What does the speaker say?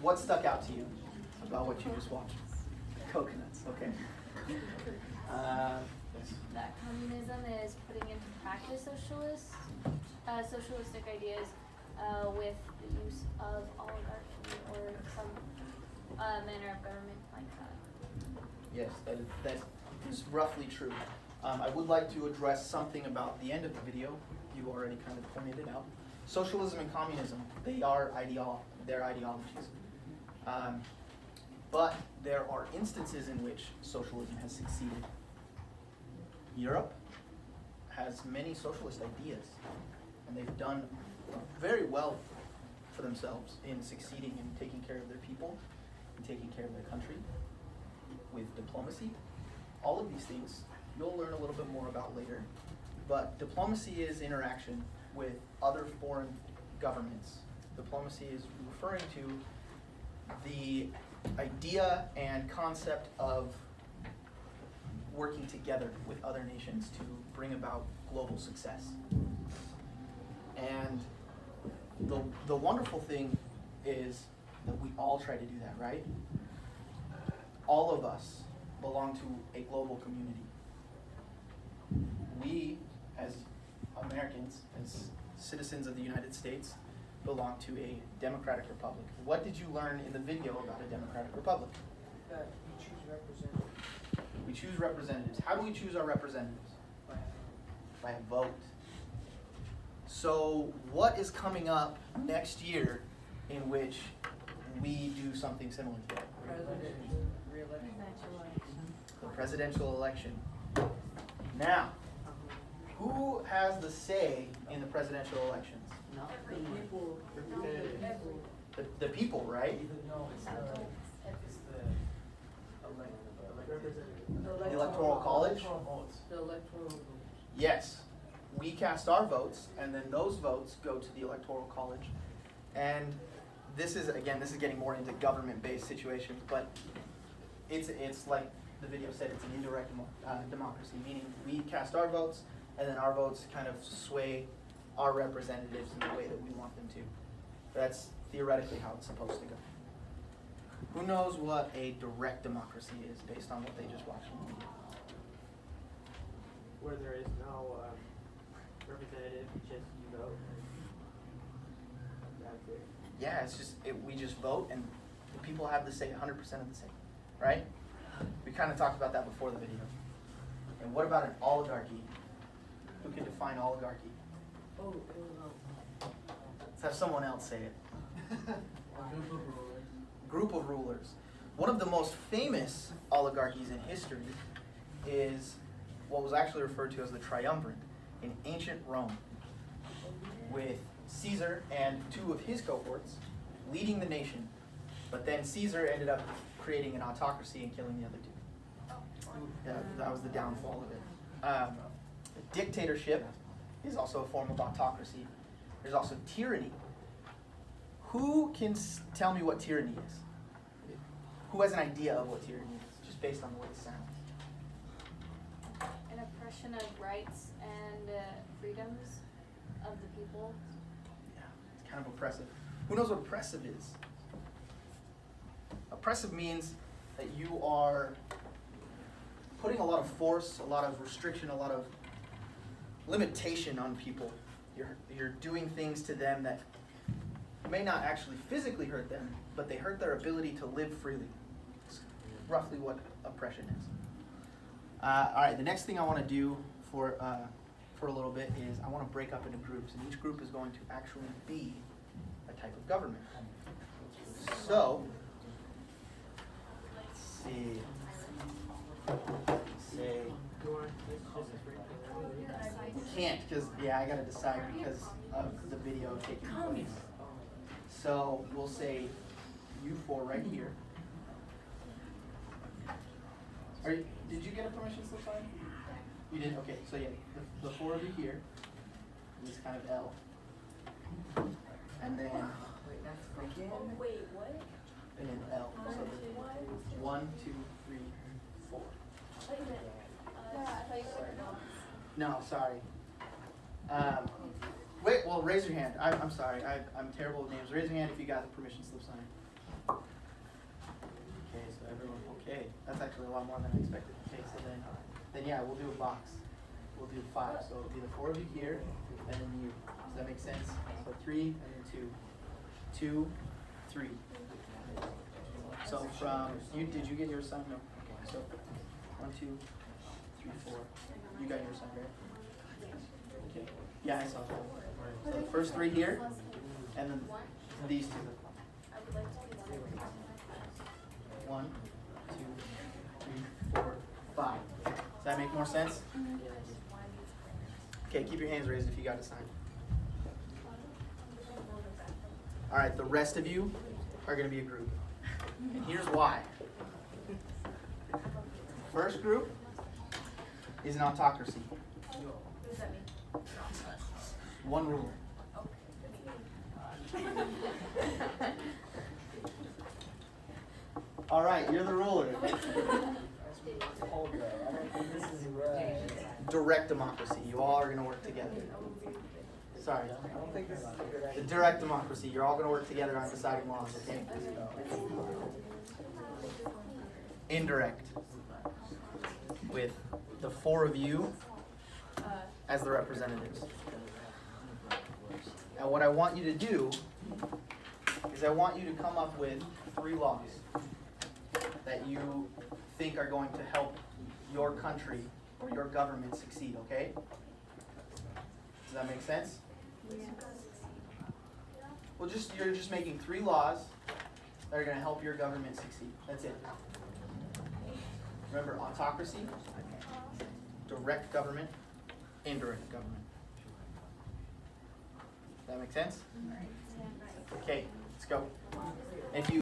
what stuck out to you about what you just watched? Coconuts, okay. That communism is putting into practice socialistic ideas with the use of oligarchy or some manner of government like that. Yes, that is roughly true. I would like to address something about the end of the video. You already kind of pointed it out. Socialism and communism, they're ideologies. But there are instances in which socialism has succeeded. Europe has many socialist ideas, and they've done very well for themselves in succeeding in taking care of their people, and taking care of their country with diplomacy. All of these things you'll learn a little bit more about later. But diplomacy is interaction with other foreign governments. Diplomacy is referring to the idea and concept of working together with other nations to bring about global success. And the wonderful thing is that we all try to do that, right? All of us belong to a global community. We, as Americans, as citizens of the United States, belong to a democratic republic. What did you learn in the video about a democratic republic? That we choose representatives. We choose representatives. How do we choose our representatives? By a vote. So what is coming up next year in which we do something similar to that? The presidential election. Now, who has the say in the presidential elections? The people. The people, right? No, it's The Electoral College? The electoral votes. Yes. We cast our votes, and then those votes go to the Electoral College. And this is getting more into government-based situations, but it's like the video said, it's an indirect democracy, meaning we cast our votes, and then our votes kind of sway our representatives in the way that we want them to. That's theoretically how it's supposed to go. Who knows what a direct democracy is based on what they just watched in the video? Where there is no representative, just you vote. That's it. Yeah, it's just, we just vote and the people have the say, 100% of the say, right? We kind of talked about that before the video. And what about an oligarchy? Who can define oligarchy? Oh, Let's have someone else say it. a group of rulers. Group of rulers. One of the most famous oligarchies in history is what was actually referred to as the triumvirate in ancient Rome, with Caesar and two of his cohorts leading the nation, but then Caesar ended up creating an autocracy and killing the other two. That was the downfall of it. Dictatorship is also a form of autocracy. There's also tyranny. Who can tell me what tyranny is? Who has an idea of what tyranny is, just based on the way it sounds? An oppression of rights and freedoms of the people. Yeah, it's kind of oppressive. Who knows what oppressive is? Oppressive means that you are putting a lot of force, a lot of restriction, a lot of limitation on people. You're doing things to them that may not actually physically hurt them, but they hurt their ability to live freely. It's roughly what oppression is. All right, the next thing I want to do for a little bit is I want to break up into groups, and each group is going to actually be a type of government. So, let's see. Say, can't, because, yeah, I got to decide because of the video taking place. So, we'll say you four right here. Did you get a permission slip signed? You did? Okay, so yeah, the four of you here is kind of L. And then, Wait, what? and then L. So the 1, 2, 3, 4. I thought you were No, sorry. Wait, well, raise your hand. I'm sorry. I'm terrible with names. Raise your hand if you got the permission slip signed. Okay, so everyone, okay, that's actually a lot more than I expected. Okay, so then yeah, we'll do a box. We'll do 5, so it'll be the 4 of you here, and then you. Does that make sense? So 3 and then 2. 2, 3. So from you, did you get your sign? No. Okay, so 1, 2, 3, 4. You got your sign, right? Okay. Yeah, I saw that. So the first 3 here, and then these 2. I would like to be one. 1, 2, 3, 4, 5. Does that make more sense? Okay, keep your hands raised if you got a sign. All right, the rest of you are going to be a group. And here's why. First group is an autocracy. What does that mean? One ruler. All right, you're the ruler. Direct democracy. You all are going to work together. Sorry. I don't think this is a good The idea. direct democracy. You're all going to work together on deciding laws, okay? Indirect. With the 4 of you as the representatives. Now what I want you to do is I want you to come up with 3 laws that you think are going to help your country or your government succeed, okay? Does that make sense? Well, you're just making 3 laws that are going to help your government succeed. That's it. Remember, autocracy, direct government, indirect government. Does that make sense? Okay, let's go. If you